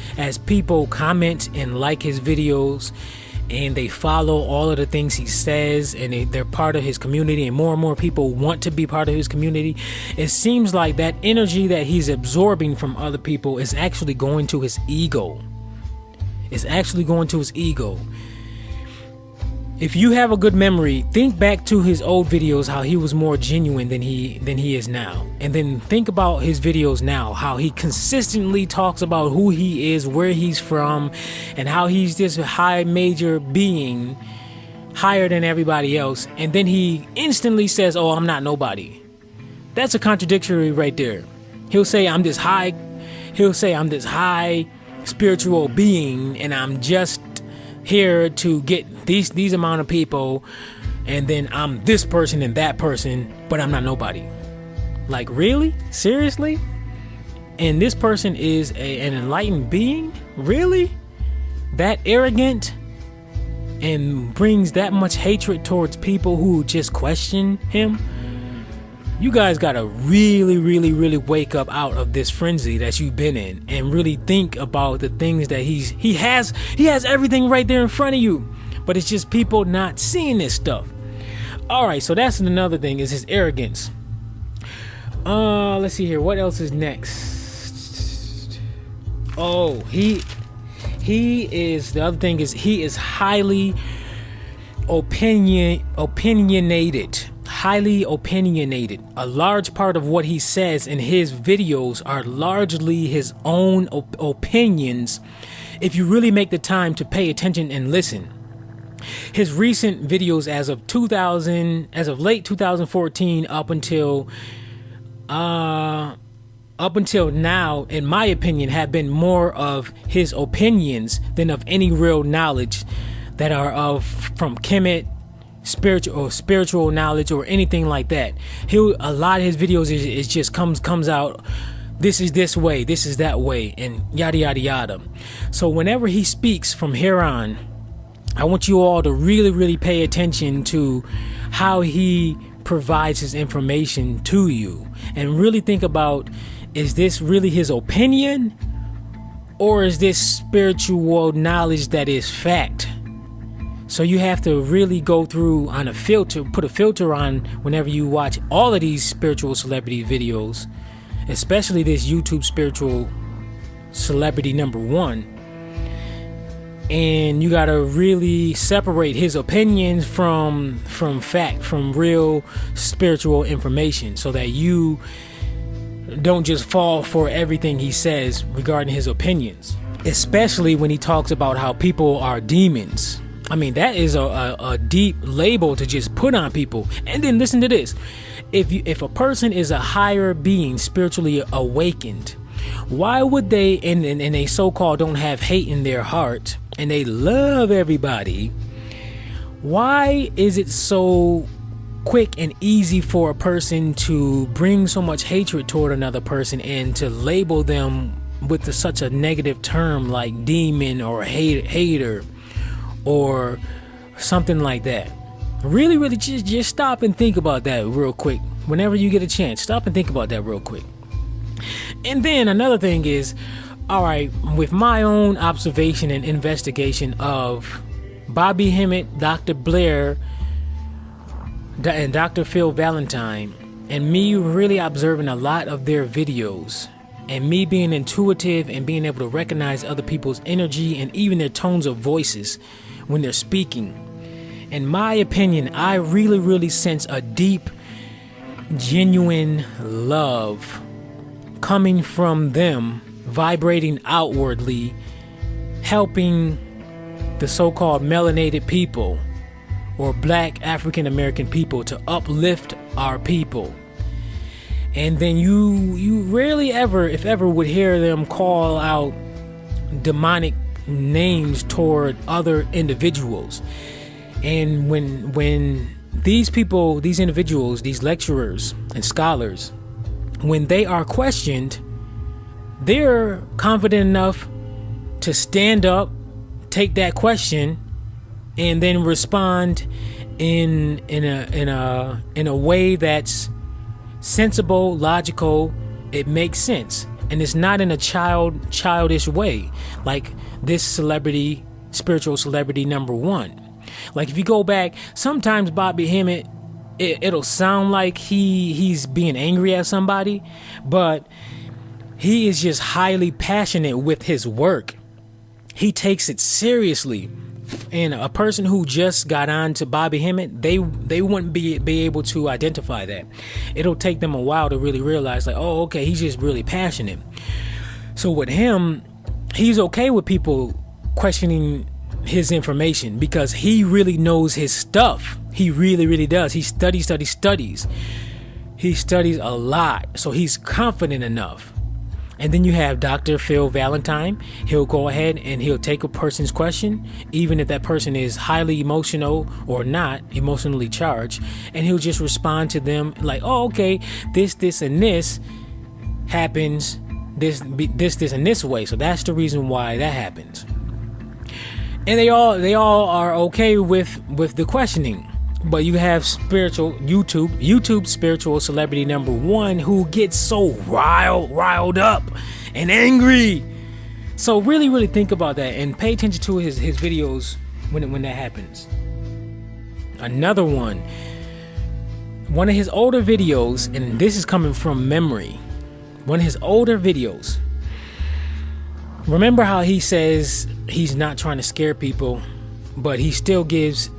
S1: people comment and like his videos, and they follow all of the things he says, and they're part of his community, and more people want to be part of his community. It seems like that energy that he's absorbing from other people is actually going to his ego. It's actually going to his ego. If you have a good memory, think back to his old videos, how he was more genuine than he is now. And then think about his videos now, how he consistently talks about who he is, where he's from, and how he's this high major being, higher than everybody else. And then he instantly says, oh, I'm not nobody. That's a contradictory right there. He'll say I'm this high spiritual being, and I'm just here to get these amount of people, and then I'm this person and that person, but I'm not nobody. Like, really? Seriously? And this person is an enlightened being? Really? That arrogant? And brings that much hatred towards people who just question him? You guys gotta really wake up out of this frenzy that you've been in, and really think about the things that he has everything right there in front of you, but it's just people not seeing this stuff. All right, so that's another thing, is his arrogance. Let's see here, what else is next? Oh, he is, the other thing is, he is highly opinionated. Highly opinionated. A large part of what he says in his videos are largely his own opinions, if you really make the time to pay attention and listen. His recent videos as of late 2014 up until now, in my opinion, have been more of his opinions than of any real knowledge that are from Kemet, spiritual knowledge or anything like that. A lot of his videos is just comes out, this is this way, this is that way, and yada yada. So whenever he speaks from here on, I want you all to really pay attention to how he provides his information to you, and really think about, is this really his opinion, or is this spiritual knowledge that is fact? So you have to really go through on a filter, put a filter on whenever you watch all of these spiritual celebrity videos, especially this YouTube spiritual celebrity number one. And you gotta really separate his opinions from fact, from real spiritual information, so that you don't just fall for everything he says regarding his opinions. Especially when he talks about how people are demons. I mean, that is a deep label to just put on people. And then listen to this: if a person is a higher being, spiritually awakened, why would they, and they so-called don't have hate in their heart, and they love everybody, why is it so quick and easy for a person to bring so much hatred toward another person and to label them with such a negative term like demon or hater or something like that? Really just stop and think about that real quick. Whenever you get a chance, stop and think about that real quick. And then another thing is, all right, with my own observation and investigation of Bobby Hemmett, Dr. Blair, and Dr. Phil Valentine, and me really observing a lot of their videos, and me being intuitive and being able to recognize other people's energy and even their tones of voices when they're speaking. In my opinion, I really sense a deep, genuine love coming from them, vibrating outwardly, helping the so-called melanated people or black African American people to uplift our people. And then you rarely ever, if ever, would hear them call out demonic names toward other individuals. And when these people, these individuals, these lecturers and scholars, when they are questioned, they're confident enough to stand up, take that question, and then respond in a way that's sensible, logical. It makes sense, and it's not in a childish way like this celebrity, spiritual celebrity number one. Like if you go back, sometimes Bobby Hemmett, it'll sound like he's being angry at somebody, but he is just highly passionate with his work. He takes it seriously. And a person who just got on to Bobby Hemmett, they wouldn't be able to identify that. It'll take them a while to really realize, like, oh, okay, he's just really passionate. So with him, he's okay with people questioning his information because he really knows his stuff. He really does. He studies. He studies a lot, so he's confident enough. And then you have Dr. Phil Valentine. He'll go ahead and he'll take a person's question, even if that person is highly emotional or not emotionally charged, and he'll just respond to them like, oh, okay, this and this happens, this and this way, so that's the reason why that happens. And they all are okay with the questioning. But you have YouTube spiritual celebrity number one who gets so riled up and angry. So really think about that and pay attention to his videos when that happens. Another one of his older videos, and this is coming from memory, one of his older videos. Remember how he says he's not trying to scare people, but he still gives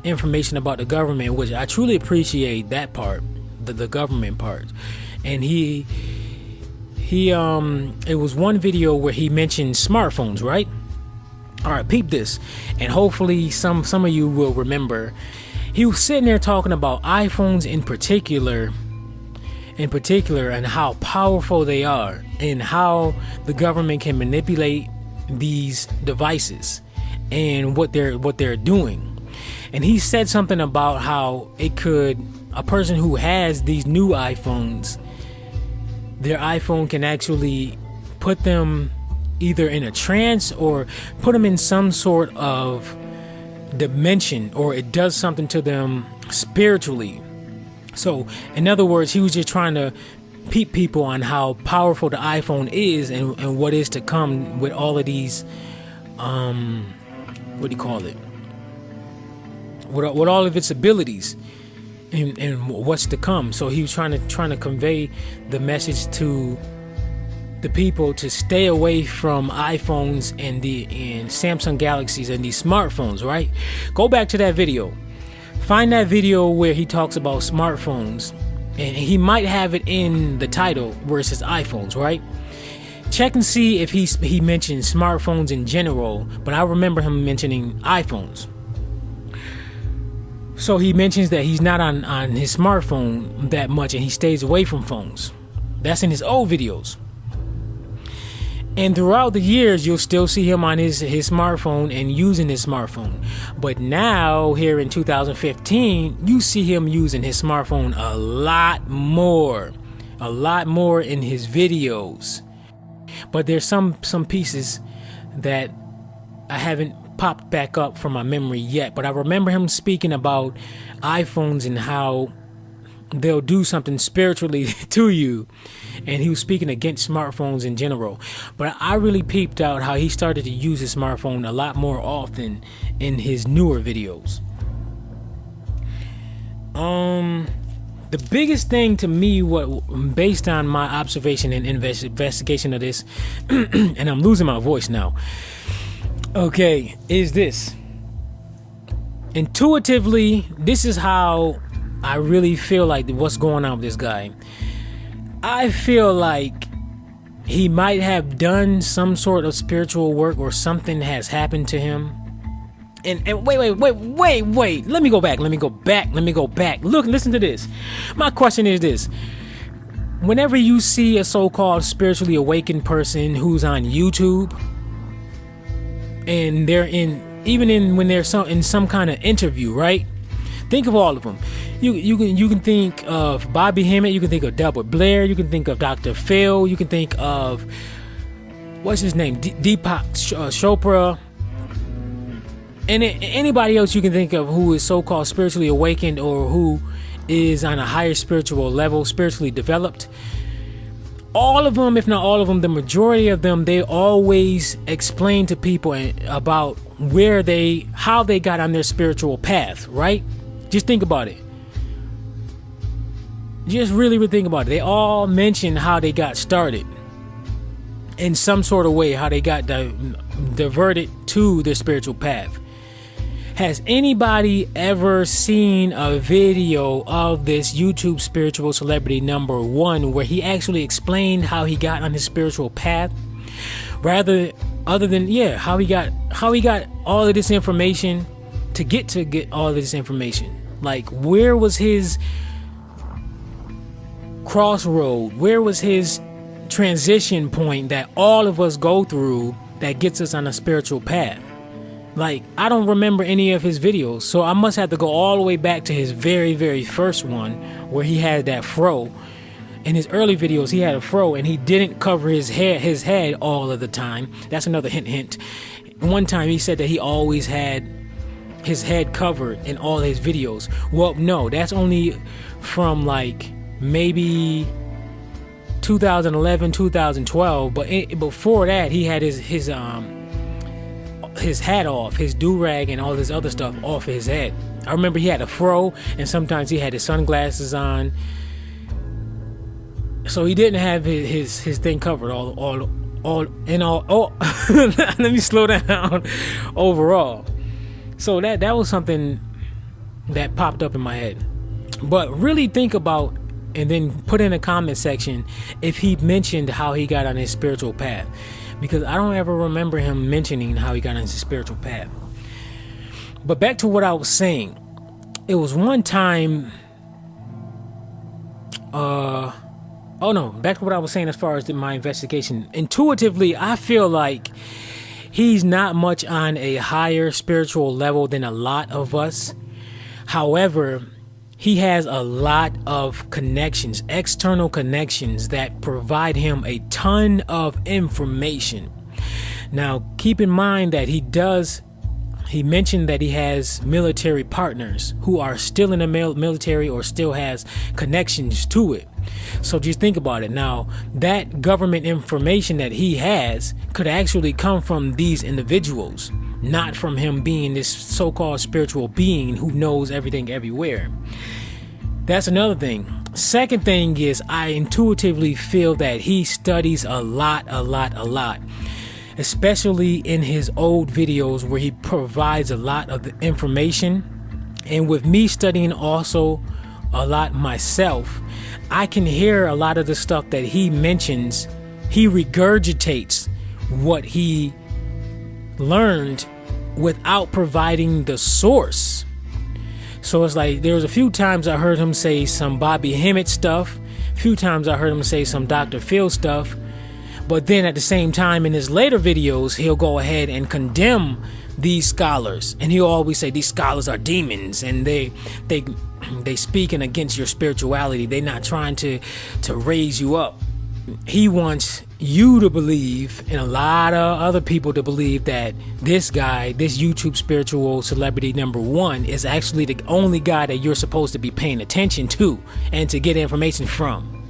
S1: information about the government, which I truly appreciate that part, the government part. And it was one video where he mentioned smartphones, right? All right, peep this, and hopefully some of you will remember. He was sitting there talking about iPhones in particular, and how powerful they are, and how the government can manipulate these devices and what they're doing. And he said something about how a person who has these new iPhones, their iPhone can actually put them either in a trance or put them in some sort of dimension, or it does something to them spiritually. So, in other words, he was just trying to peep people on how powerful the iPhone is and what is to come with all of these, what do you call it? With all of its abilities and what's to come. So he was trying to convey the message to the people to stay away from iPhones and Samsung Galaxies and these smartphones, right? Go back to that video. Find that video where he talks about smartphones, and he might have it in the title where it says iPhones, right? Check and see if he mentioned smartphones in general, but I remember him mentioning iPhones. So he mentions that he's not on his smartphone that much and he stays away from phones. That's in his old videos. And throughout the years, you'll still see him on his smartphone and using his smartphone. But now, here in 2015, you see him using his smartphone a lot more in his videos. But there's some pieces that I haven't popped back up from my memory yet. But I remember him speaking about iPhones and how they'll do something spiritually to you, and he was speaking against smartphones in general. But I really peeped out how he started to use his smartphone a lot more often in his newer videos. The biggest thing to me, based on my observation and investigation of this, and I'm losing my voice now, okay, is this. Intuitively, this is how I really feel like what's going on with this guy. I feel like he might have done some sort of spiritual work, or something has happened to him. And wait. Let me go back. Look, listen to this. My question is this. Whenever you see a so-called spiritually awakened person who's on YouTube, and they're when they're in some kind of interview, right? Think of all of them. You can think of Bobby Hemmett. You can think of Delbert Blair. You can think of Dr. Phil. You can think of what's his name, Deepak Chopra, and anybody else you can think of who is so-called spiritually awakened, or who is on a higher spiritual level, spiritually developed. All of them, if not all of them, the majority of them, they always explain to people about how they got on their spiritual path, right? Just think about it. Just really think about it. They all mention how they got started in some sort of way, how they got diverted to their spiritual path. Has anybody ever seen a video of this YouTube spiritual celebrity number one where he actually explained how he got on his spiritual path? Other than how he got all of this information to get all of this information. Like, where was his crossroad? Where was his transition point that all of us go through that gets us on a spiritual path? Like, I don't remember any of his videos, so I must have to go all the way back to his very, very first one where he had that fro. In his early videos, he had a fro and he didn't cover his head all of the time. That's another hint. One time he said that he always had his head covered in all his videos. Well, no, that's only from like maybe 2011, 2012. But before that, he had his hat off, his do-rag and all this other stuff off his head. I remember he had a fro, and sometimes he had his sunglasses on. So he didn't have his thing covered all. Let me slow down. Overall. So that was something that popped up in my head. But really think about, and then put in the comment section if he mentioned how he got on his spiritual path. Because I don't ever remember him mentioning how he got on his spiritual path. But back to what I was saying. It was one time... back to what I was saying as far as my investigation. Intuitively, I feel like he's not much on a higher spiritual level than a lot of us. However, he has a lot of connections, external connections that provide him a ton of information. Now, keep in mind that he does he mentioned that he has military partners who are still in the military or still has connections to it. So just think about it. Now, that government information that he has could actually come from these individuals, not from him being this so-called spiritual being who knows everything everywhere. That's another thing. Second thing is, I intuitively feel that he studies a lot, especially in his old videos where he provides a lot of the information. And with me studying also a lot myself, I can hear a lot of the stuff that he mentions. He regurgitates what he learned without providing the source. So it's like there was a few times I heard him say some Bobby Hemmett stuff, a few times I heard him say some Dr. Phil stuff, but then at the same time in his later videos he'll go ahead and condemn these scholars, and he'll always say these scholars are demons and they speaking against your spirituality. They're not trying to raise you up. He wants you to believe, and a lot of other people to believe, that this guy, this YouTube spiritual celebrity number one, is actually the only guy that you're supposed to be paying attention to and to get information from.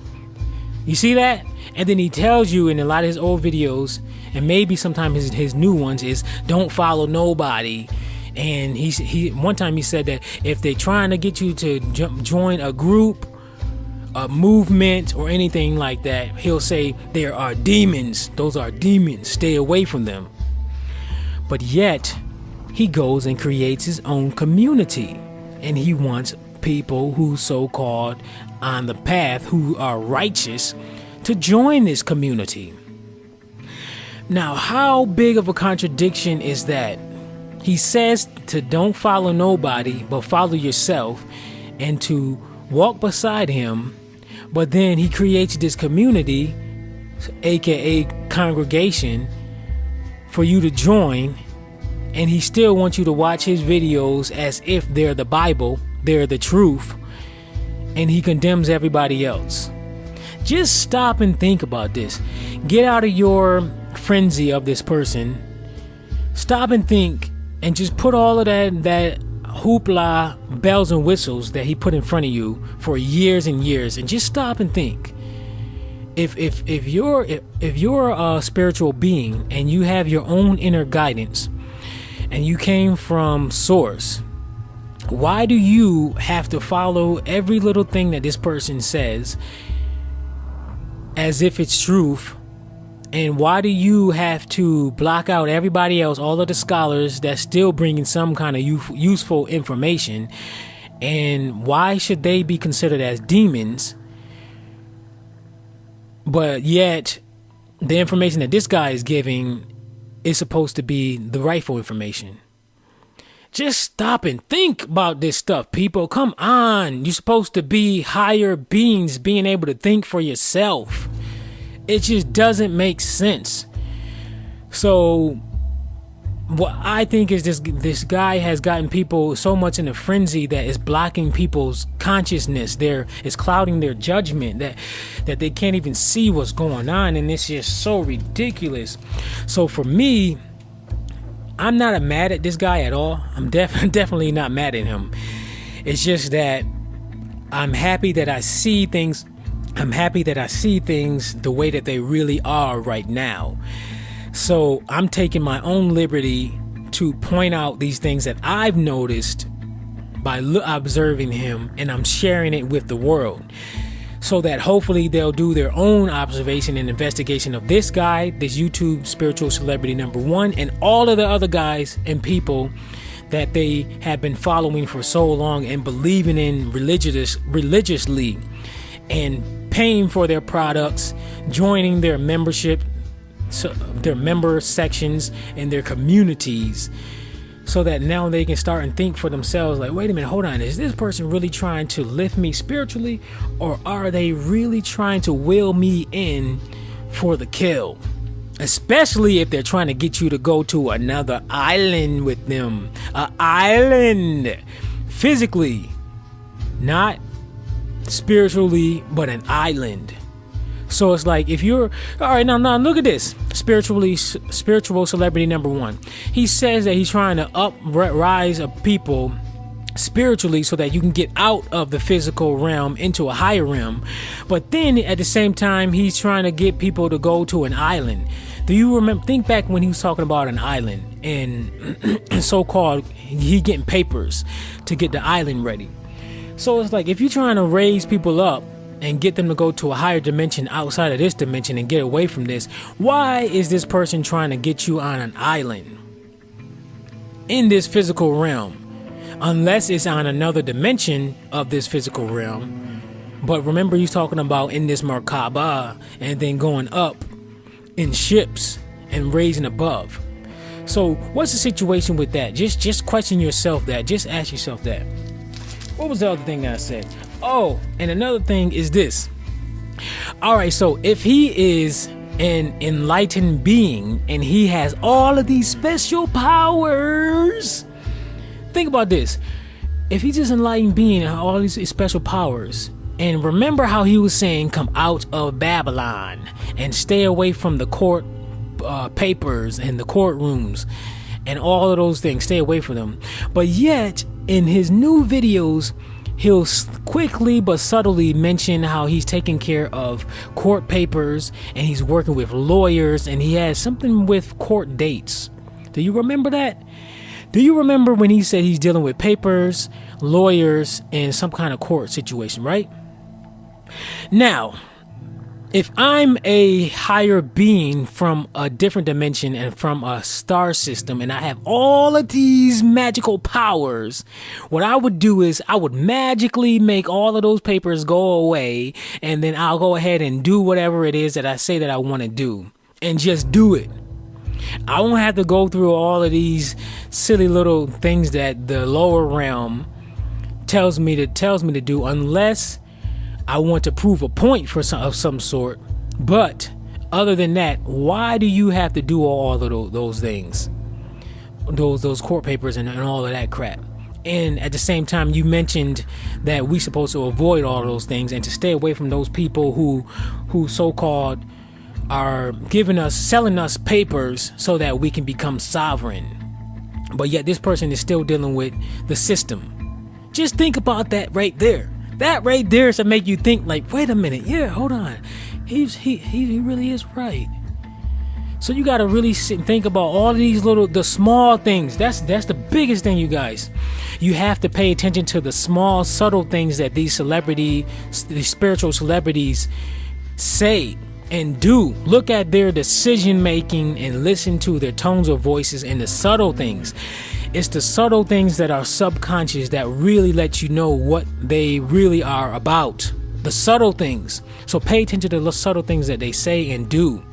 S1: You see that? And then he tells you in a lot of his old videos, and maybe sometimes his new ones, is don't follow nobody. And he one time he said that if they're trying to get you to join a group, a movement, or anything like that, he'll say there are demons. Those are demons. Stay away from them. But yet he goes and creates his own community, and he wants people who so-called on the path, who are righteous, to join this community. Now, how big of a contradiction is that? He says to don't follow nobody but follow yourself, and to walk beside him. But then he creates this community, aka congregation, for you to join, and he still wants you to watch his videos as if they're the Bible, they're the truth, and he condemns everybody else. Just stop and think about this. Get out of your frenzy of this person. Stop and think, and just put all of that hoopla, bells and whistles that he put in front of you for years and years, and just stop and think. If you're a spiritual being and you have your own inner guidance and you came from source, why do you have to follow every little thing that this person says as if it's truth? And why do you have to block out everybody else, all of the scholars that's still bringing some kind of useful information? And why should they be considered as demons? But yet, the information that this guy is giving is supposed to be the rightful information. Just stop and think about this stuff, people. Come on. You're supposed to be higher beings, being able to think for yourself. It just doesn't make sense. So what I think is this guy has gotten people so much in a frenzy that is blocking people's consciousness. It's clouding their judgment, that they can't even see what's going on, and it's just so ridiculous. So for me, I'm not mad at this guy at all. I'm definitely not mad at him. It's just that I'm happy that I see things. I'm happy that I see things the way that they really are right now. So I'm taking my own liberty to point out these things that I've noticed by observing him, and I'm sharing it with the world, so that hopefully they'll do their own observation and investigation of this guy, this YouTube spiritual celebrity number one, and all of the other guys and people that they have been following for so long and believing in religiously, and paying for their products, joining their membership, their member sections and their communities, so that now they can start and think for themselves, like, wait a minute, hold on, is this person really trying to lift me spiritually, or are they really trying to will me in for the kill? Especially if they're trying to get you to go to another island with them. An island, physically, not spiritually, but an island. So it's like, if you're all right, now look at this. Spiritual celebrity number one. He says that he's trying to rise of people spiritually so that you can get out of the physical realm into a higher realm. But then at the same time, he's trying to get people to go to an island. Do you remember? Think back when he was talking about an island and so-called he getting papers to get the island ready. So it's like, if you're trying to raise people up and get them to go to a higher dimension outside of this dimension and get away from this, why is this person trying to get you on an island in this physical realm? Unless it's on another dimension of this physical realm. But remember, he's talking about in this Merkaba and then going up in ships and raising above. So what's the situation with that? Just question yourself that. Just ask yourself that. What was the other thing that I said? Oh, and another thing is this. All right, so if he is an enlightened being and he has all of these special powers, think about this. If he's just an enlightened being and all these special powers, and remember how he was saying, come out of Babylon and stay away from the court papers and the courtrooms and all of those things, stay away from them. But yet, in his new videos, he'll quickly but subtly mention how he's taking care of court papers and he's working with lawyers and he has something with court dates. Do you remember that? Do you remember when he said he's dealing with papers, lawyers, and some kind of court situation, right? Now, if I'm a higher being from a different dimension and from a star system and I have all of these magical powers, what I would do is I would magically make all of those papers go away, and then I'll go ahead and do whatever it is that I say that I want to do and just do it. I won't have to go through all of these silly little things that the lower realm tells me to do, unless I want to prove a point of some sort. But other than that, why do you have to do all of those things, those court papers and all of that crap? And at the same time, you mentioned that we're supposed to avoid all of those things and to stay away from those people who so-called are selling us papers so that we can become sovereign. But yet this person is still dealing with the system. Just think about that right there. That right there should make you think like, wait a minute, yeah, hold on. He really is right. So you got to really sit and think about all of these the small things. That's the biggest thing, you guys. You have to pay attention to the small, subtle things that these spiritual celebrities say and do. Look at their decision making and listen to their tones of voices and the subtle things. It's the subtle things that are subconscious that really let you know what they really are about. The subtle things. So pay attention to the subtle things that they say and do.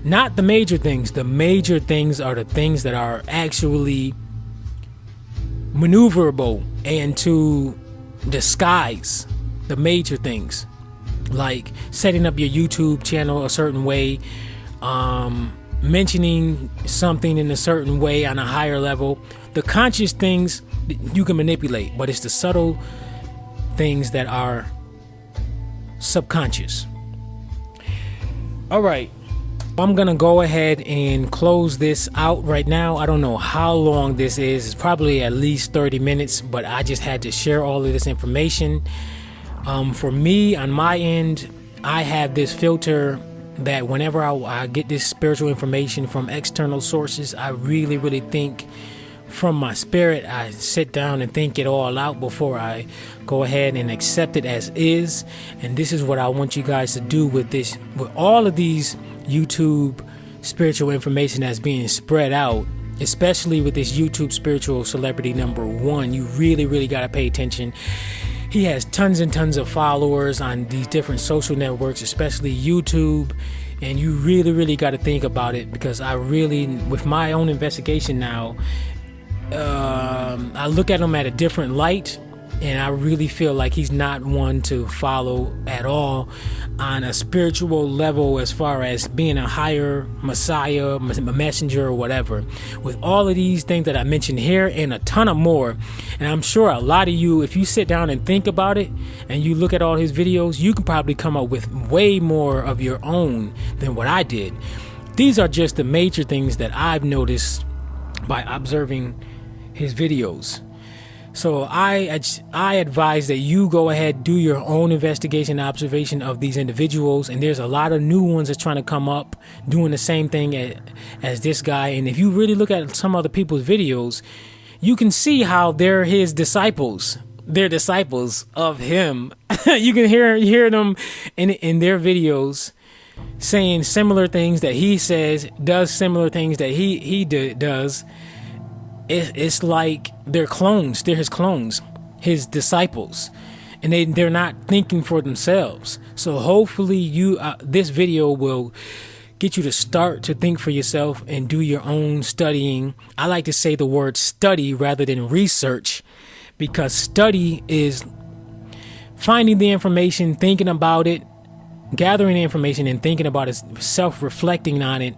S1: Not the major things. The major things are the things that are actually maneuverable and to disguise the major things. Like setting up your YouTube channel a certain way, mentioning something in a certain way on a higher level. The conscious things you can manipulate, but it's the subtle things that are subconscious. All right. I'm going to go ahead and close this out right now. I don't know how long this is. It's probably at least 30 minutes, but I just had to share all of this information. For me, on my end, I have this filter that whenever I get this spiritual information from external sources, I really, really think from my spirit. I sit down and think it all out before I go ahead and accept it as is. And this is what I want you guys to do with all of these YouTube spiritual information that's being spread out, especially with this YouTube spiritual celebrity number one. You really, really got to pay attention. He has tons and tons of followers on these different social networks, especially YouTube. And you really, really got to think about it, because I really, with my own investigation now, I look at them at a different light. And I really feel like he's not one to follow at all on a spiritual level, as far as being a higher Messiah, a messenger, or whatever. With all of these things that I mentioned here and a ton of more, and I'm sure a lot of you, if you sit down and think about it and you look at all his videos, you can probably come up with way more of your own than what I did. These are just the major things that I've noticed by observing his videos. So I advise that you go ahead, do your own investigation, observation of these individuals. And there's a lot of new ones that's trying to come up doing the same thing as this guy. And if you really look at some other people's videos, you can see how they're his disciples. They're disciples of him. You can hear them in their videos saying similar things that he says, does similar things that he does. It's like they're clones. They're his clones, his disciples, and they're not thinking for themselves. So hopefully this video will get you to start to think for yourself and do your own studying. I like to say the word study rather than research, because study is finding the information, thinking about it, gathering the information and thinking about it, self-reflecting on it.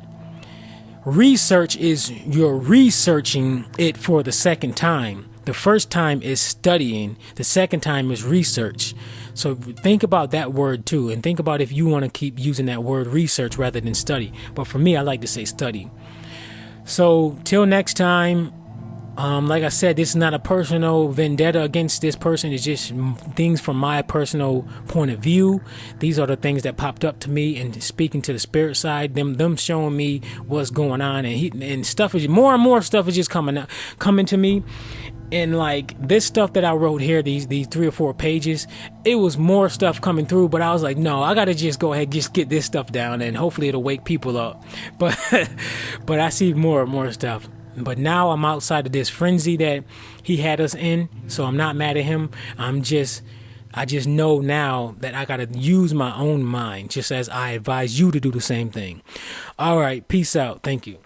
S1: Research is you're researching it for the second time. The first time is studying. The second time is research. So think about that word too, and think about if you want to keep using that word research rather than study. But for me, I like to say study. So till next time, like I said, this is not a personal vendetta against this person. It's just things from my personal point of view. These are the things that popped up to me, and speaking to the spirit side, them showing me what's going on, and stuff is more and more stuff is just coming to me. And like this stuff that I wrote here, these 3 or 4 pages, it was more stuff coming through, but I was like, no, I gotta just go ahead, just get this stuff down, and hopefully it'll wake people up. But I see more and more stuff. But now I'm outside of this frenzy that he had us in, so I'm not mad at him. I just know now that I gotta use my own mind, just as I advise you to do the same thing. All right, peace out. Thank you.